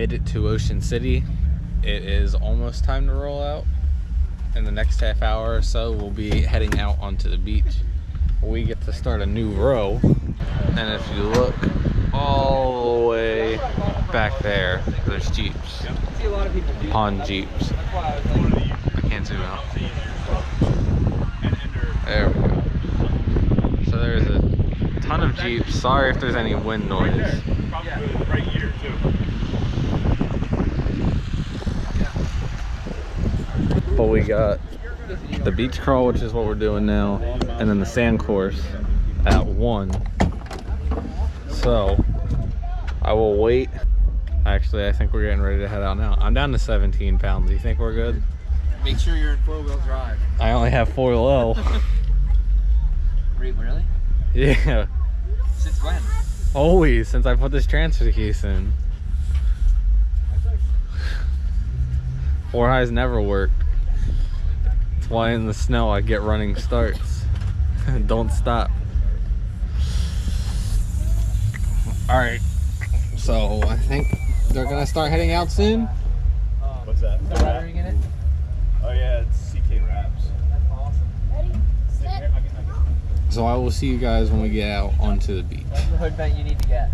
made it to Ocean City. It is almost time to roll out. In the next half hour or so, we'll be heading out onto the beach. We get to start a new row. And if you look all the way back there, there's Jeeps. Pond Jeeps. I can't zoom out. There we go. So there's a ton of Jeeps. Sorry if there's any wind noise. Right here too. But we got the beach crawl, which is what we're doing now, and then the sand course at 1. So I will wait. Actually, I think we're getting ready to head out now. I'm down to 17 pounds. Do you think we're good? Make sure you're in 4-wheel drive. I only have 4 Really? Yeah. Since when? Always, since I put this transfer case in. 4 highs never worked. That's why in the snow I get running starts. Don't stop. Alright, so I think they're gonna start heading out soon. What's that? The lettering in it? Oh yeah, it's CK Wraps. That's awesome. So I will see you guys when we get out onto the beach. That's the hood vent you need to get.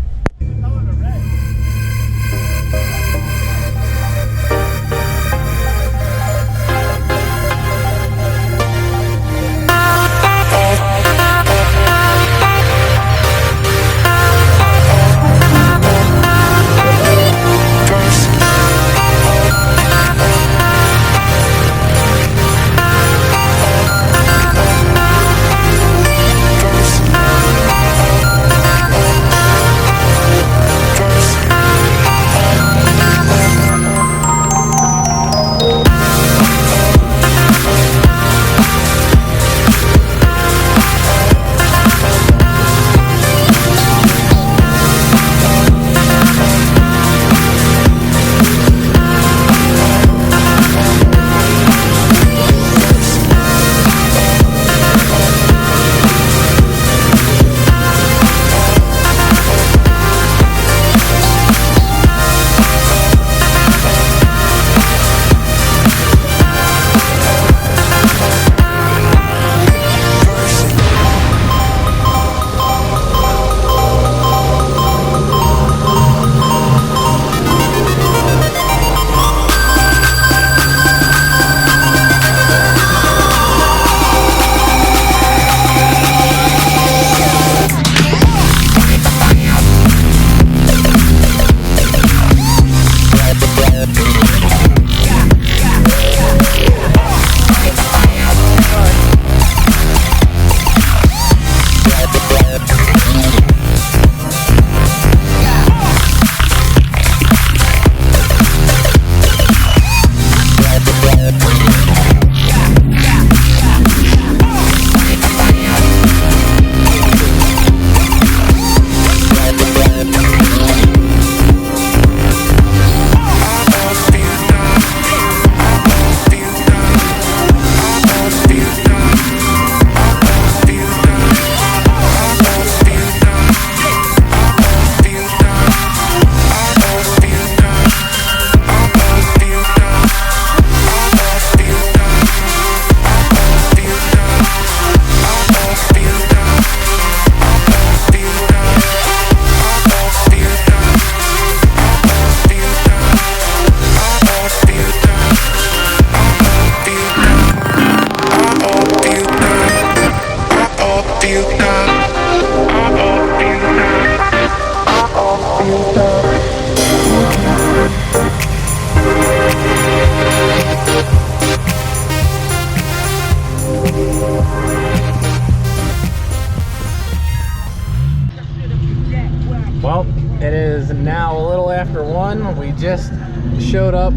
Well, it is now a little after 1. We just showed up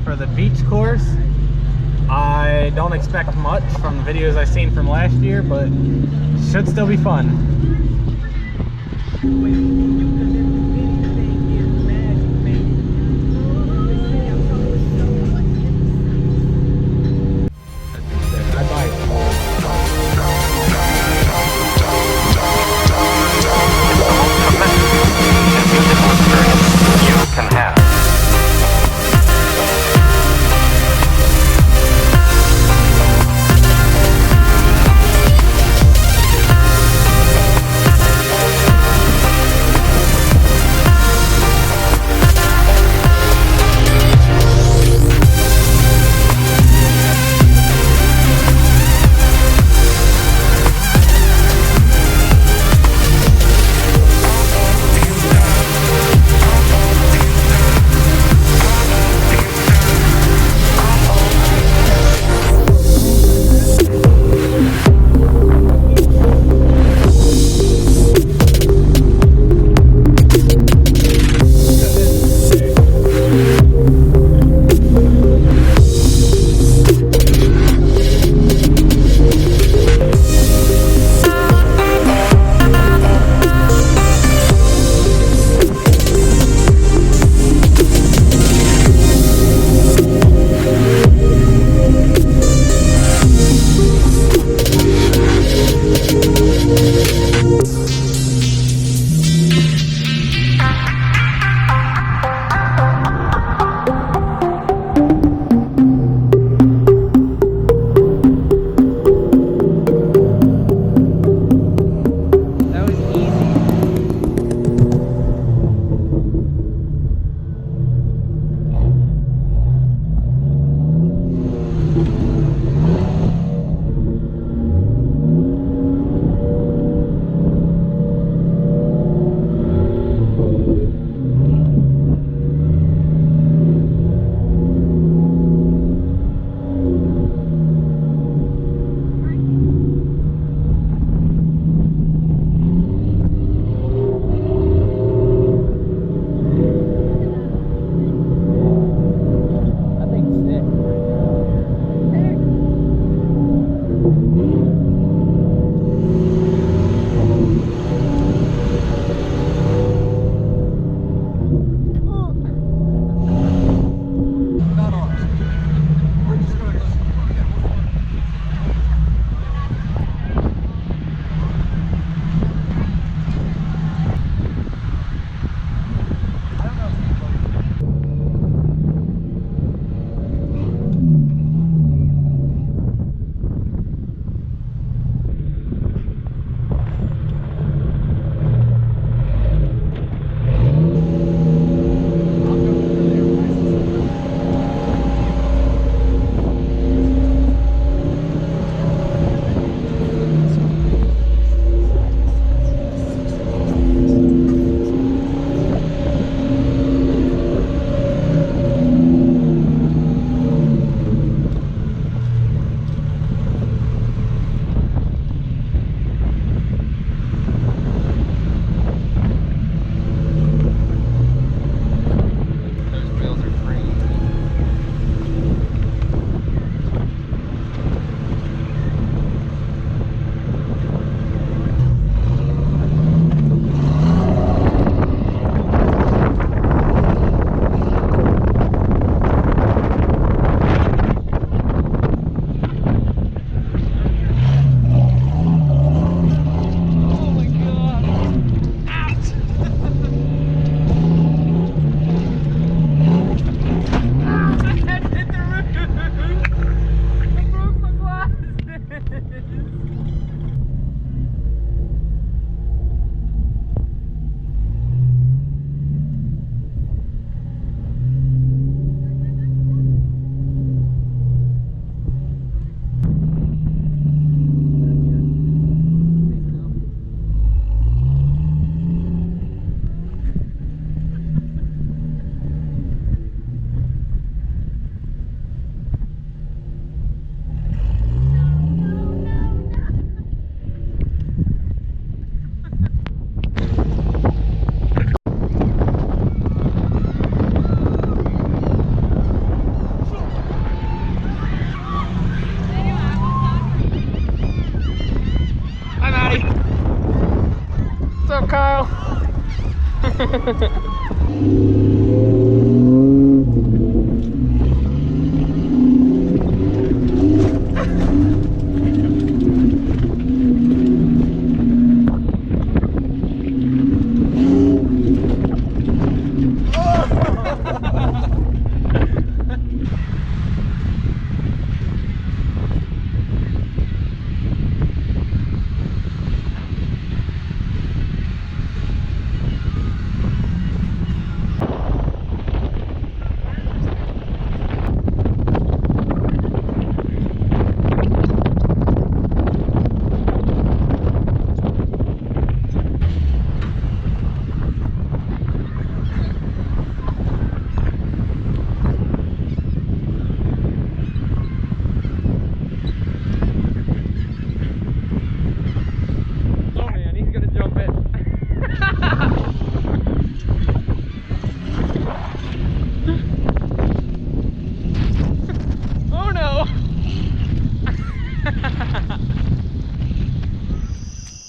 for the beach course. I don't expect much from the videos I've seen from last year, but should still be fun. You can have.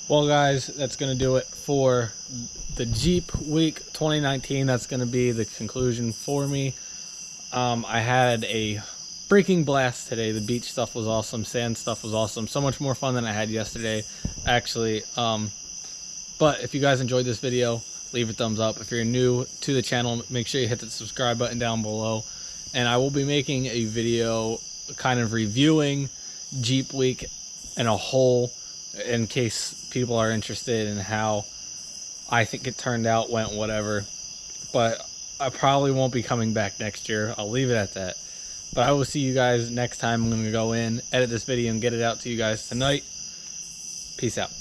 Well guys, that's gonna do it for the Jeep week 2019. That's gonna be the conclusion for me. I had a freaking blast today. The beach stuff was awesome, sand stuff was awesome, so much more fun than I had yesterday actually. But if you guys enjoyed this video, leave a thumbs up. If you're new to the channel, make sure you hit the subscribe button down below, and I will be making a video kind of reviewing Jeep week in a whole, in case people are interested in how I think it turned out, went, whatever. But I probably won't be coming back next year. I'll leave it at that. But I will see you guys next time. I'm going to go in, edit this video, and get it out to you guys tonight. Peace out.